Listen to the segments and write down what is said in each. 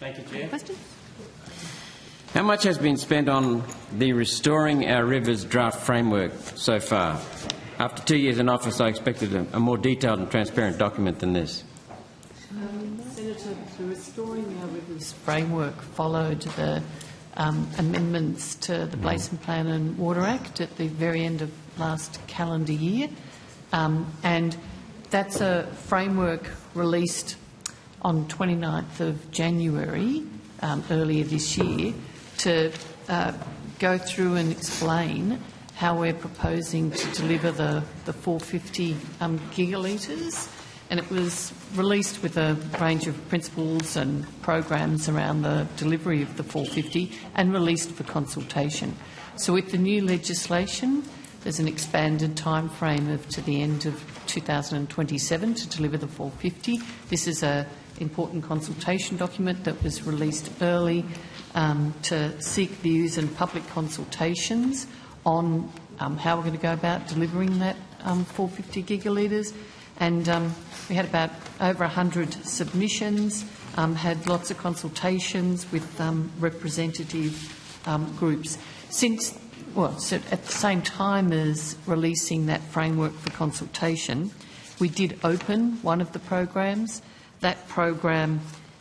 Thank you, Chair. Question? How much has been spent on the Restoring Our Rivers draft framework so far? After 2 years in office, I expected a more detailed and transparent document than this. Senator, the Restoring Our Rivers framework followed the amendments to the Basin Plan and Water Act at the very end of last calendar year. And that's a framework released on 29th of January earlier this year to go through and explain how we're proposing to deliver the 450 gigalitres. And it was released with a range of principles and programs around the delivery of the 450 and released for consultation. So with the new legislation, there's an expanded time frame of to the end of 2027 to deliver the 450. This is an important consultation document that was released early to seek views and public consultations on how we're going to go about delivering that 450 gigalitres. And we had about over 100 submissions, had lots of consultations with representative groups. So at the same time as releasing that framework for consultation, we did open one of the programs. That program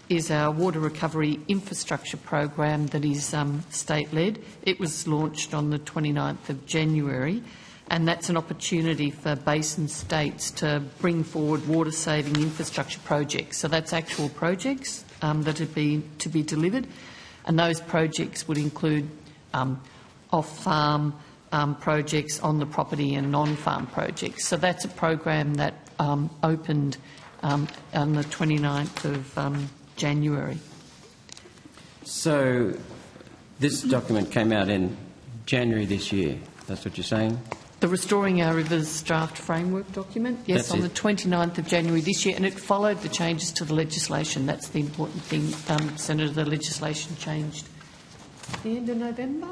is our water recovery infrastructure program that is state-led. It was launched on the 29th of January, and that's an opportunity for basin states to bring forward water-saving infrastructure projects. So that's actual projects that are to be delivered, and those projects would include off-farm projects, on the property, and non-farm projects. So that's a program that opened on the 29th of January. So this document came out in January this year. That's what you're saying? The Restoring Our Rivers draft framework document, yes, on the 29th of January this year, and it followed the changes to the legislation. That's the important thing, Senator. The legislation changed at the end of November.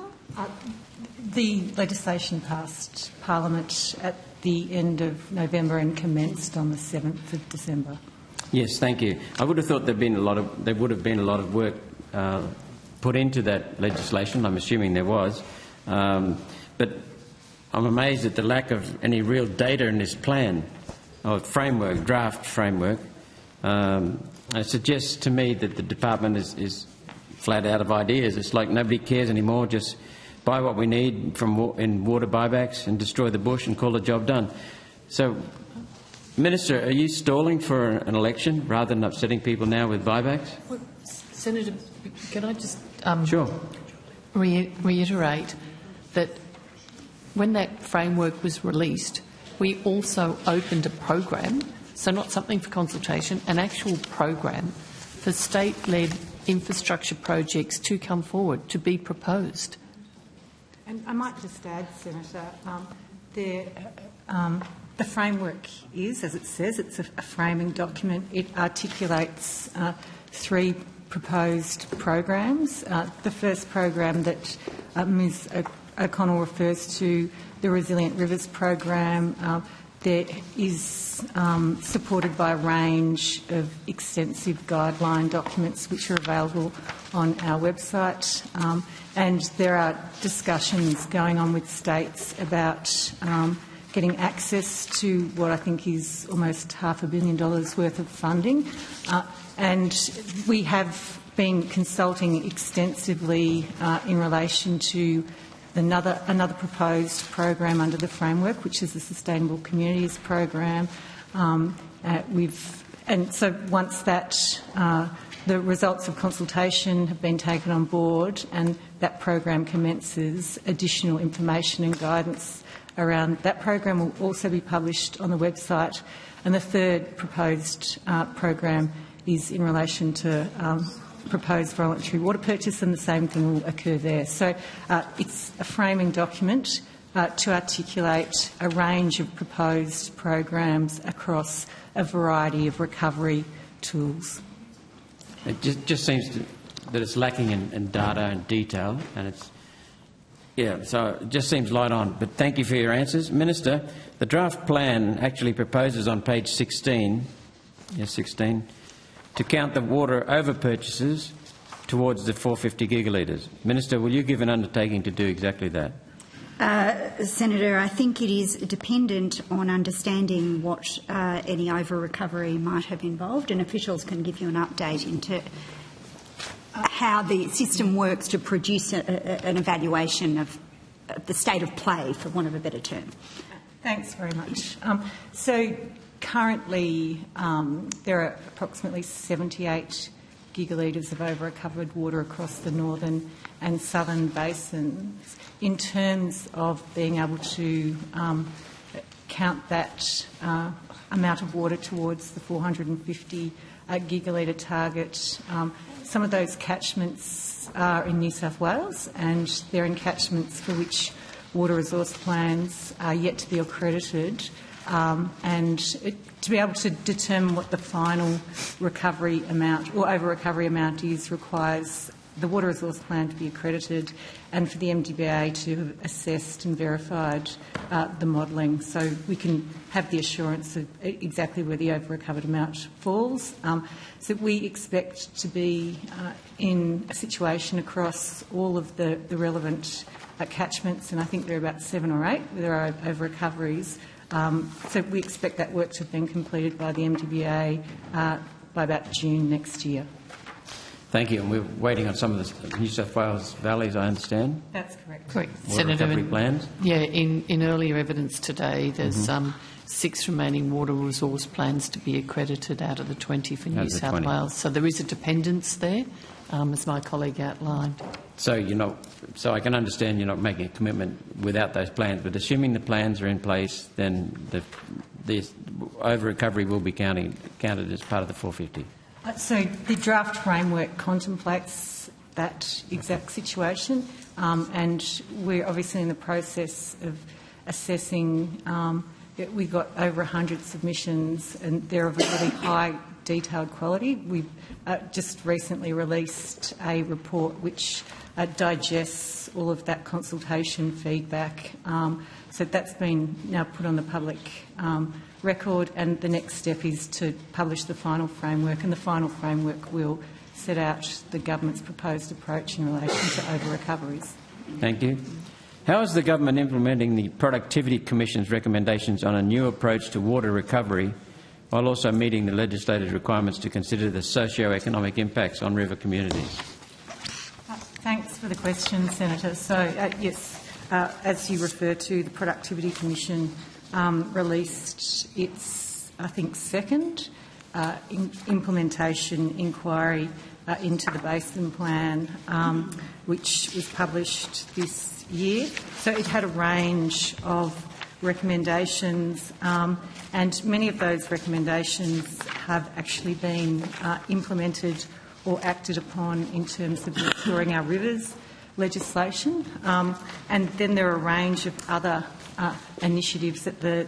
The legislation passed Parliament at the end of November and commenced on the 7th of December. Yes, thank you. I would have thought there would have been a lot of work put into that legislation. I'm assuming there was, but I'm amazed at the lack of any real data in this plan or framework, draft framework. It suggests to me that the department is flat out of ideas. It's like nobody cares anymore. Just buy what we need in water buybacks and destroy the bush and call the job done. So, Minister, are you stalling for an election rather than upsetting people now with buybacks? Well, Senator, can I just sure. reiterate that when that framework was released, we also opened a program, so not something for consultation, an actual program for state-led infrastructure projects to come forward, to be proposed. And I might just add, Senator, the framework is, as it says, it's a framing document. It articulates 3 proposed programs. The first program that Ms O'Connell refers to, the Resilient Rivers program, there is supported by a range of extensive guideline documents which are available on our website, and there are discussions going on with states about getting access to what I think is almost $500 million worth of funding, and we have been consulting extensively in relation to another proposed program under the framework, which is the Sustainable Communities program. And so once that the results of consultation have been taken on board and that program commences, additional information and guidance around that program will also be published on the website. And the third proposed program is in relation to proposed voluntary water purchase, and the same thing will occur there. So it's a framing document to articulate a range of proposed programs across a variety of recovery tools. It just seems that it's lacking in data and detail, and so it just seems light on. But thank you for your answers. Minister, the draft plan actually proposes on page 16, to count the water over purchases towards the 450 gigalitres. Minister, will you give an undertaking to do exactly that? Senator, I think it is dependent on understanding what any over-recovery might have involved, and officials can give you an update into how the system works to produce an evaluation of the state of play, for want of a better term. Thanks very much. So currently there are approximately 78 gigalitres of over-recovered water across the northern and southern basins. In terms of being able to count that amount of water towards the 450 gigalitre target, some of those catchments are in New South Wales, and they're in catchments for which water resource plans are yet to be accredited. To be able to determine what the final recovery amount or over-recovery amount is requires the water resource plan to be accredited and for the MDBA to have assessed and verified the modelling, so we can have the assurance of exactly where the over-recovered amount falls. So we expect to be in a situation across all of the relevant catchments, and I think there are about 7 or 8 where there are over-recoveries. So we expect that work to have been completed by the MDBA by about June next year. Thank you. And we're waiting on some of the New South Wales valleys, I understand. That's correct. Correct. Water Senator, recovery plans? Yeah, in earlier evidence today, there's 6 remaining water resource plans to be accredited out of the 20 for New South Wales. So there is a dependence there, as my colleague outlined. So so I can understand you're not making a commitment without those plans, but assuming the plans are in place, then the over-recovery will be counted as part of the 450. So the draft framework contemplates that exact situation, and we're obviously in the process of assessing. We've got over 100 submissions, and they're of a really high detailed quality. We've just recently released a report which digests all of that consultation feedback. So that's been now put on the public record, and the next step is to publish the final framework, and the final framework will set out the government's proposed approach in relation to over-recoveries. Thank you. How is the government implementing the Productivity Commission's recommendations on a new approach to water recovery, while also meeting the legislative requirements to consider the socio-economic impacts on river communities? Thanks for the question, Senator. So, yes, as you refer to, the Productivity Commission released its, I think, second implementation inquiry into the Basin Plan, which was published this year. So it had a range of recommendations, and many of those recommendations have actually been implemented or acted upon in terms of restoring our rivers legislation. And then there are a range of other initiatives that the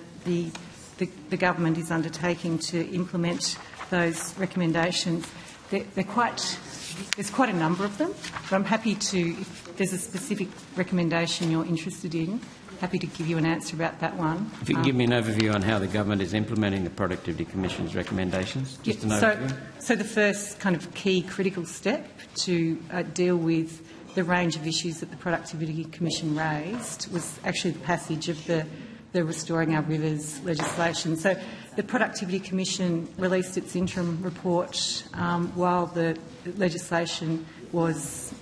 government is undertaking to implement those recommendations. There's quite a number of them, but I'm happy to, if there's a specific recommendation you're interested in, happy to give you an answer about that one. If you can give me an overview on how the government is implementing the Productivity Commission's recommendations. Just an overview. So the first kind of key critical step to deal with the range of issues that the Productivity Commission raised was actually the passage of the Restoring Our Rivers legislation. So the Productivity Commission released its interim report while the legislation was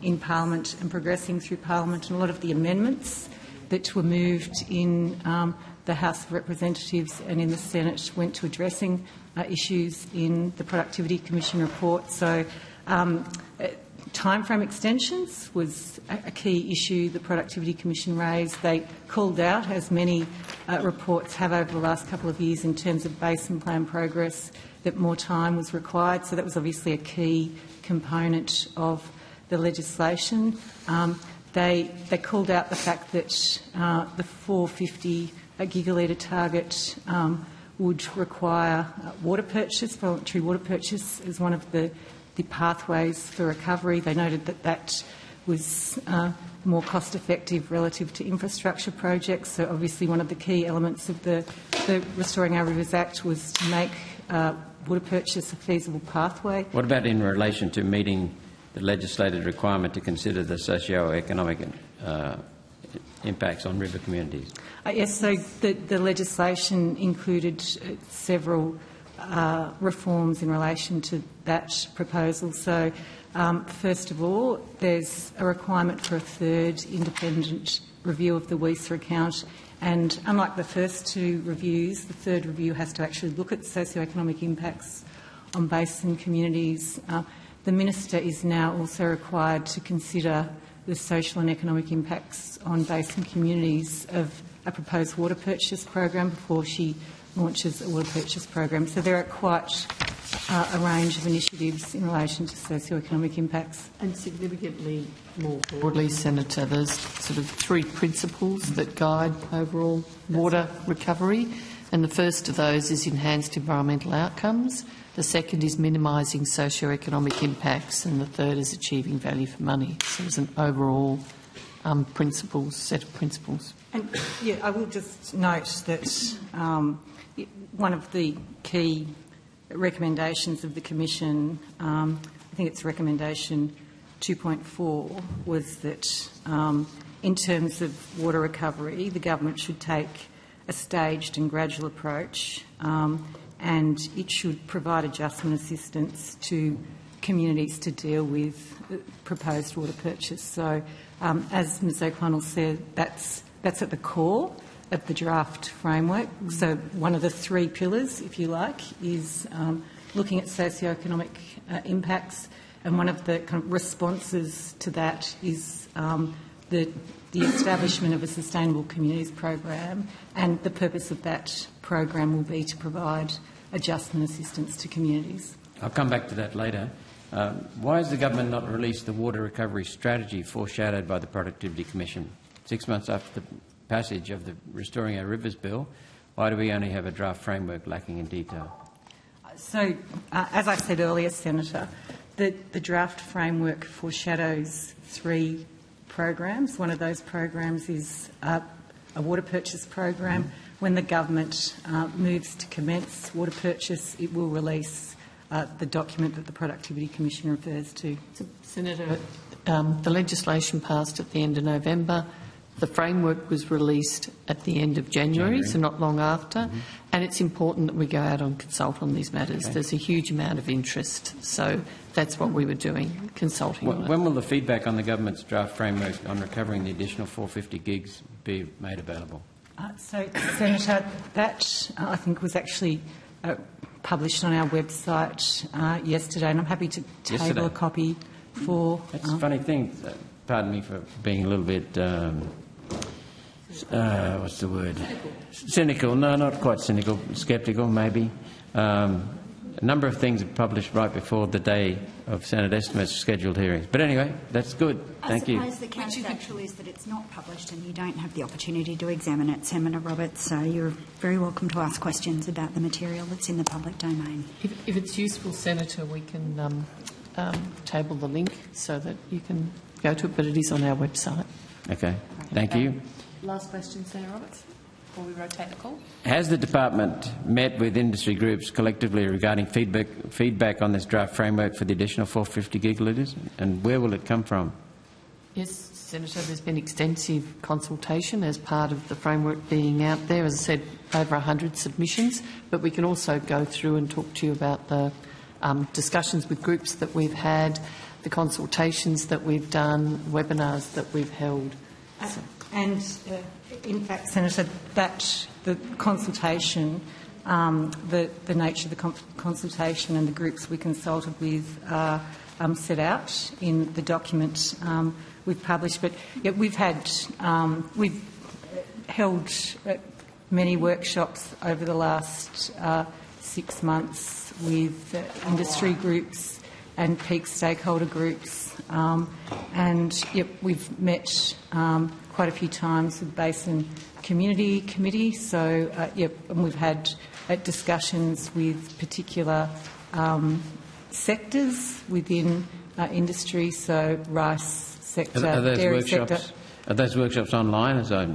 in Parliament and progressing through Parliament, and a lot of the amendments that were moved in the House of Representatives and in the Senate went to addressing issues in the Productivity Commission report. So timeframe extensions was a key issue the Productivity Commission raised. They called out, as many reports have over the last couple of years in terms of Basin Plan progress, that more time was required. So that was obviously a key component of the legislation. They called out the fact that the 450 gigalitre target would require water purchase, voluntary water purchase, as one of the pathways for recovery. They noted that that was more cost-effective relative to infrastructure projects. So obviously one of the key elements of the Restoring Our Rivers Act was to make water purchase a feasible pathway. What about in relation to meeting the legislated requirement to consider the socio-economic impacts on river communities? Yes, so the legislation included several reforms in relation to that proposal. So, first of all, there's a requirement for a third independent review of the WESA account, and unlike the first two reviews, the third review has to actually look at socio-economic impacts on basin communities. The Minister is now also required to consider the social and economic impacts on basin communities of a proposed water purchase program before she launches a water purchase program. So there are quite a range of initiatives in relation to socio-economic impacts. And significantly more broadly, Senator, there's sort of three principles that guide overall water recovery, and the first of those is enhanced environmental outcomes, the second is minimising socio-economic impacts, and the third is achieving value for money. So there's an overall set of principles. And yeah, I will just note that one of the key recommendations of the Commission, I think it's recommendation 2.4, was that in terms of water recovery, the government should take a staged and gradual approach, and it should provide adjustment assistance to communities to deal with proposed water purchase. So, as Ms O'Connell said, that's at the core of the draft framework. So one of the three pillars, if you like, is looking at socio-economic impacts, and one of the kind of responses to that is the establishment of a sustainable communities program, and the purpose of that program will be to provide adjustment assistance to communities. I'll come back to that later. Why has the government not released the water recovery strategy foreshadowed by the Productivity Commission? 6 months after the passage of the Restoring Our Rivers Bill, why do we only have a draft framework lacking in detail? So, as I said earlier, Senator, the draft framework foreshadows three programs. One of those programs is a water purchase program. When the government moves to commence water purchase, it will release the document that the Productivity Commission refers to. So, Senator, the legislation passed at the end of November. The framework was released at the end of January, so not long after, and it's important that we go out and consult on these matters. Okay. There's a huge amount of interest, so that's what we were doing, consulting on it. When will the feedback on the government's draft framework on recovering the additional 450 gigs be made available? So, Senator, that I think was actually published on our website yesterday, and I'm happy to table a copy for... That's a funny thing. Pardon me for being a little bit, what's the word? Cynical. No, not quite cynical. Sceptical, maybe. A number of things are published right before the day of Senate estimates scheduled hearings. But anyway, that's good. Thank you. I suppose the counterfactual is that it's not published and you don't have the opportunity to examine it, Senator Roberts, so you're very welcome to ask questions about the material that's in the public domain. If it's useful, Senator, we can table the link so that you can go to it, but it is on our website. Okay. Thank you. Last question, Senator Roberts, before we rotate the call. Has the department met with industry groups collectively regarding feedback on this draft framework for the additional 450 gigalitres, and where will it come from? Yes, Senator, there's been extensive consultation as part of the framework being out there. As I said, over 100 submissions, but we can also go through and talk to you about the discussions with groups that we've had, the consultations that we've done, webinars that we've held. And in fact, Senator, that the consultation, the nature of the consultation and the groups we consulted with are set out in the document we've published. But yeah, we've held many workshops over the last 6 months with industry groups and peak stakeholder groups, and yep, we've met quite a few times with Basin Community Committee. So yep, and we've had discussions with particular sectors within industry. So rice sector, are those dairy workshops sector. Are those workshops online as I...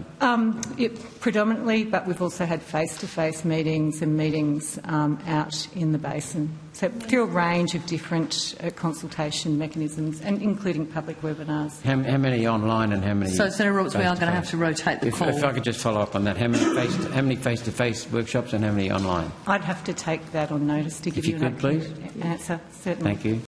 Predominantly, but we've also had face-to-face meetings and meetings out in the basin. So through a range of different consultation mechanisms, and including public webinars. How many online and how many... So, Senator Roberts, we are going to have to rotate the call. If I could just follow up on that, how many face-to-face workshops and how many online? I'd have to take that on notice to give you an please. answer, certainly. Thank you.